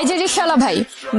এই যে রিকশাওয়ালা ভাই,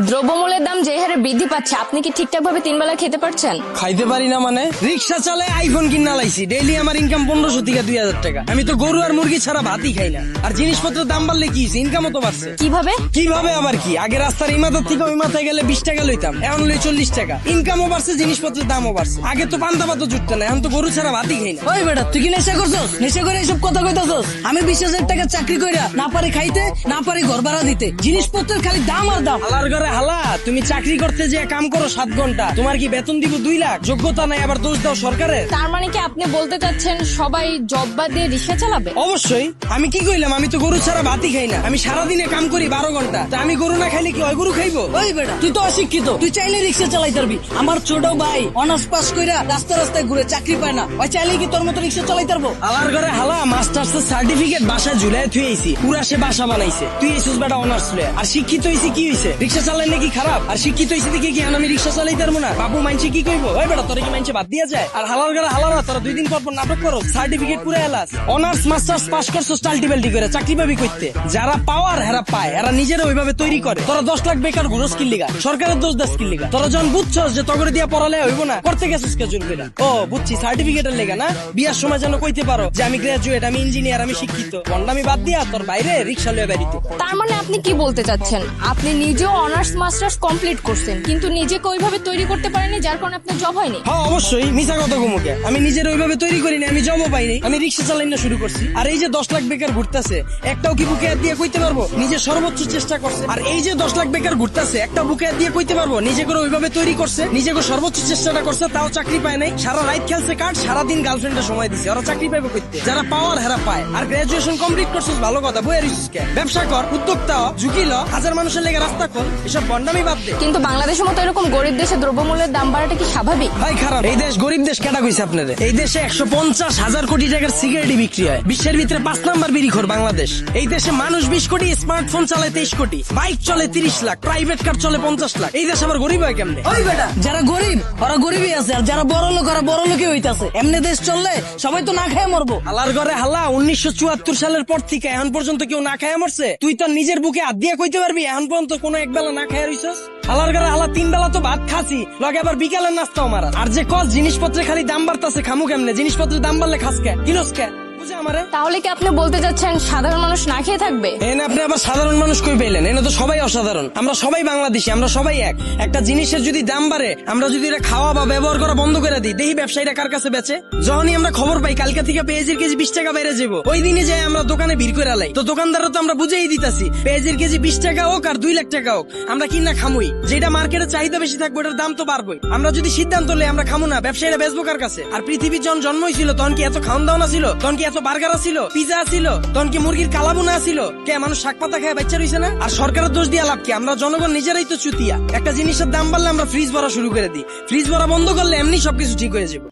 দ্রব্যমূল্যের দাম যে হারে বৃদ্ধি পাচ্ছে, আপনি কি ঠিকঠাক ভাবে 3 বেলা খেতে পারছেন? খাইতে পারি না মানে? রিক্সা চালায় আইফোন কিনা লাইছি, ডেইলি আমার ইনকাম 1500 থেকে 2000 টাকা। আমি তো গরু আর মুরগি ছাড়া ভাতই খাই না। আর জিনিসপত্রের দাম বাড়লে কি ইনকামও তো বাড়ছে। কিভাবে? কিভাবে আবার কি, আগে রাস্তার এই মাথার থেকে ওই মাথায় গেলে 20 টাকা লইতাম, এখন লই 40 টাকা। ইনকামও বাড়ছে, জিনিসপত্রের দামও বাড়ছে। আগে তো পান্তা ভাত জুটতো না, এখন তো গরু ছাড়া ভাতই খাই না। ওই বেটা, তুই কি নেশা করছস? নেশা করে এইসব কথা কইতাছস? আমি 20,000 টাকা চাকরি কইরা না পারি খাইতে, না পারি ঘর ভাড়া দিতে, জিনিসপত্রের খালি দাম আর দাম। হালার ঘরে হালা, তুমি চাকরি করতে যে কাম করো 7 ঘন্টা, তোমার কি বেতন দিব 2 লাখ? যোগ্যতা নাই, আবার দোষ দাও সরকারের। তার মানে কি আপনি বলতে চাচ্ছেন সবাই জব বাদ দিয়ে রিকশা চালাবে? অবশ্যই। আমি কি কইলাম? আমি তো গরু ছাড়া ভাতই খাই না। আমি সারাদিনে কাম করি 12 ঘন্টা। তা আমি গরু না খাইলে কি ওই গরু খাইবো? ওই বেটা, তুই তো অশিক্ষিত, তুই চাইলে রিক্সা চালাইতে পারবি। আমার ছোট ভাই অনার্স পাস কইরা রাস্তায় রাস্তায় ঘুরে চাকরি পায় না, ওই চাইলে কি তোর মতো রিক্সা চালাইতে পারবো? হালার ঘরে হালা, মাস্টার্স সার্টিফিকেট বাসায় ঝুলাই থুইছি, পুরা সে বাসা বানাইছে। তুই এসেছিস বেটা অনার্স লয়ে। আর শিক্ষিত হইছি কি হইছে? রিক্সা চালাইলে কি খারাপ? আর শিক্ষিত হইছি দেখে কি আমি রিক্সা চালাইতে পারবো না? বাবু মাইনছে কি কইবো? ওই বেটা, তোরে কি মাইনছে বাদ দিয়া যায়? আর হালার ঘরে হালারা, তোরা 2 দিন পর পর নাটক করো, সার্টিফিকেট পুরা এলাস। অনার্স মাস্টার্স পাস করছস টাল্টিবেল্টি করে, চাকরি পাবি কইতে? যারা পাওয়ার হেরা পায়, এরা নিজেরা ওইভাবে তৈরি করে। তোরা 10 লাখ বেকার ঘুরো স্কিল লিগা, সরকারের দোষ দা স্কিল লিগা। তোরা যখন বুঝছস যে তগরে দিয়া পড়ালে হইব না, করতে গেছিস কে জোর কইরা? ও বুঝছি, সার্টিফিকেটের লেগা না? বিয়ার সময় যেন কইতে পারো যে আমি গ্রাজুয়েট, আমি ইঞ্জিনিয়ার, আমি শিক্ষিত। বন্ডামি বাদ দিয়া তোর বাইরে রিক্সা লয়ে বেরিতে। তার মানে আপনি কি বলতে চাচ্ছেন, আপনি নিজেও অনার্স মাস্টার্স কমপ্লিট করছেন, কিন্তু নিজেকে ওইভাবে তৈরি করতে পারেননি, যার কারণে আপনার জব হয়নি? হ্যাঁ অবশ্যই, মিছা কথা কমুকে। আমি নিজের ওইভাবে তৈরি করিনি, আমি জবও পাইনি, আমি রিক্সা চালাই না শুরু করছি। আর এই যে 10 লাখ বেকার ঘুরতেছে, একটাও কি বুকে হাত দিয়ে কইতে পারবো নিজে সর্বোচ্চ চেষ্টা করছে? আর এই যে 10 লাখ বেকার ঘুরতেছে, একটা বুকে হাত দিয়ে কইতে পারবো নিজে করে ওইভাবে তৈরি করছে, নিজে করে সর্বোচ্চ চেষ্টাটা করছে, তাও চাকরি পায় নাই? সারা রাত খেলছে কার্ড, সারাদিন গার্লফ্রেন্ডের সময় দিছে, ওরা চাকরি পাইবো কইতে? যারা পাওয়ার হেরা পায়। আর গ্রাজুয়েশন কমপ্লিট করছিস ভালো কথা, বইয়ের রিস্কে ব্যবসা কর, উদ্যোক্তা হ, ঝুঁকি ল, হাজার মানুষের লেগে রাস্তা খোল, এসব বন্ডামি বাদ দে। কিন্তু বাংলাদেশের মতো এরকম গরিব দেশে দ্রব্যমূল্যের দাম বাড়াটা কি স্বাভাবিক? ভাই খারাপ। এই দেশ গরিব দেশ কেটা কইছে আপনাদের? এই দেশে 150,000 কোটি টাকার সিগারেটই বিক্রি হয়। বিশ্বের ভিতরে 5 নাম্বার বিড়িখোর বাংলাদেশ। এই দেশে মানুষ 20 কোটি, স্মার্টফোন চালায় 23 কোটি, বাইক চলে 30 লাখ, প্রাইভেট কার চলে 50 লাখ। এই দেশ আবার গরিব হয় কেমনে? ওই বেটা, যারা গরিব ওরা গরিবই আছে, আর যারা বড় লোক ওরা বড় লোকই হইতাছে। এমনি দেশ চললে সবাই তো না খেয়ে মরবো। হালার ঘরে হালা, 1974 সালের পর থেকে এখন পর্যন্ত কেউ না খায় মরছে? তুই তো নিজের বুকে হাত দিয়ে কইতে পারবি এখন পর্যন্ত কোনো এক বেলা না খায় রইছস? হালার ঘরে হালা 3 বেলা তো ভাত খাসি, লগে আবার বিকালের নাস্তাও মারা। আর যে কস জিনিসপত্রের খালি দাম বাড়তাছে, খামু কেমনে? জিনিসপত্রের দাম বাড়লে খাস কে, কিনস কে? বুঝে আমারে? তাহলে কি আপনি বলতে চাচ্ছেন সাধারণ মানুষ না খেয়ে থাকবে? এনে আপনি আবার সাধারণ মানুষ কই পেলেন? এনে তো সবাই অসাধারণ। আমরা সবাই বাংলাদেশি, আমরা সবাই এক। একটা জিনিসের যদি দাম বাড়ে, আমরা যদি এটা খাওয়া বা ব্যবহার করা বন্ধ করে দিই, দেখি ব্যবসায়ীরা কার কাছে বেচে। যখনই আমরা খবর পাই কালকে থেকে পেঁয়াজের কেজি 20 টাকা বেড়ে যাবো, ওই দিনে যাই আমরা দোকানে ভিড় করে লাই। তো দোকানদাররা তো আমরা বুঝেই দিতাছি, পেঁয়াজের কেজি 20 টাকা হোক আর 2 লাখ টাকা হোক, আমরা কিনা খামুই। যেটা মার্কেটে চাহিদা বেশি থাকবে ওটার দাম তো বাড়বেই। আমরা যদি সিদ্ধান্ত লই আমরা খামু না, ব্যবসায়ীরা বেচবো কার কাছে? আর পৃথিবীর যখন জন্ম হয়েছিল তখন কি এত খাওয়ান দাওয়া ছিল? তখন কি এত বার্গার ছিল, পিজা ছিল? তখন কি মুরগির কালাবুনা ছিল? কে মানুষ শাক পাতা খায় বাচ্চা রইছে না? আর সরকারের দোষ দিয়ে লাভ কি? আমরা জনগণ নিজেরাই তো চুতিয়া। একটা জিনিসের দাম বাড়লে আমরা ফ্রিজ ভরা শুরু করে দিই, ফ্রিজ ভরা বন্ধ করলে এমনি সবকিছু ঠিক হয়ে যাবে।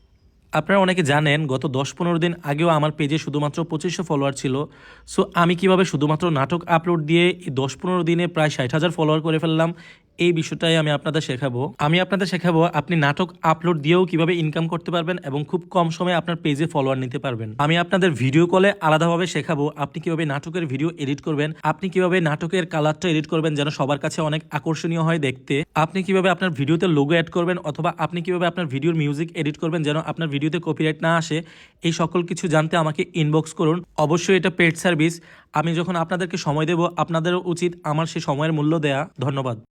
আপনারা অনেকে জানেন গত 10-15 দিন আগেও আমার পেজে শুধুমাত্র 2500 ফলোয়ার ছিল। সো আমি কিভাবে শুধুমাত্র নাটক আপলোড দিয়ে এই 10-15 দিনে প্রায় 60,000 ফলোয়ার করে ফেললাম, এই বিষয়টাই আমি আপনাদের শেখাবো। আপনি নাটক আপলোড দিয়েও কিভাবে ইনকাম করতে পারবেন এবং খুব কম সময়ে আপনার পেজে ফলোয়ার নিতে পারবেন। আমি আপনাদের ভিডিও কলে আলাদাভাবে শেখাবো আপনি কিভাবে নাটকের ভিডিও এডিট করবেন, আপনি কিভাবে নাটকের কালারটা এডিট করবেন যেন সবার কাছে অনেক আকর্ষণীয় হয় দেখতে, আপনি কিভাবে আপনার ভিডিওতে লোগো অ্যাড করবেন, অথবা আপনি কিভাবে আপনার ভিডিওর মিউজিক এডিট করবেন যেন আপনার ভিডিওতে কপিরাইট না আসে। এই সকল কিছু জানতে আমাকে ইনবক্স করুন। অবশ্যই এটা পেড সার্ভিস। আমি যখন আপনাদেরকে সময় দেব, আপনাদেরও উচিত আমার সেই সময়ের মূল্য দেয়া। ধন্যবাদ।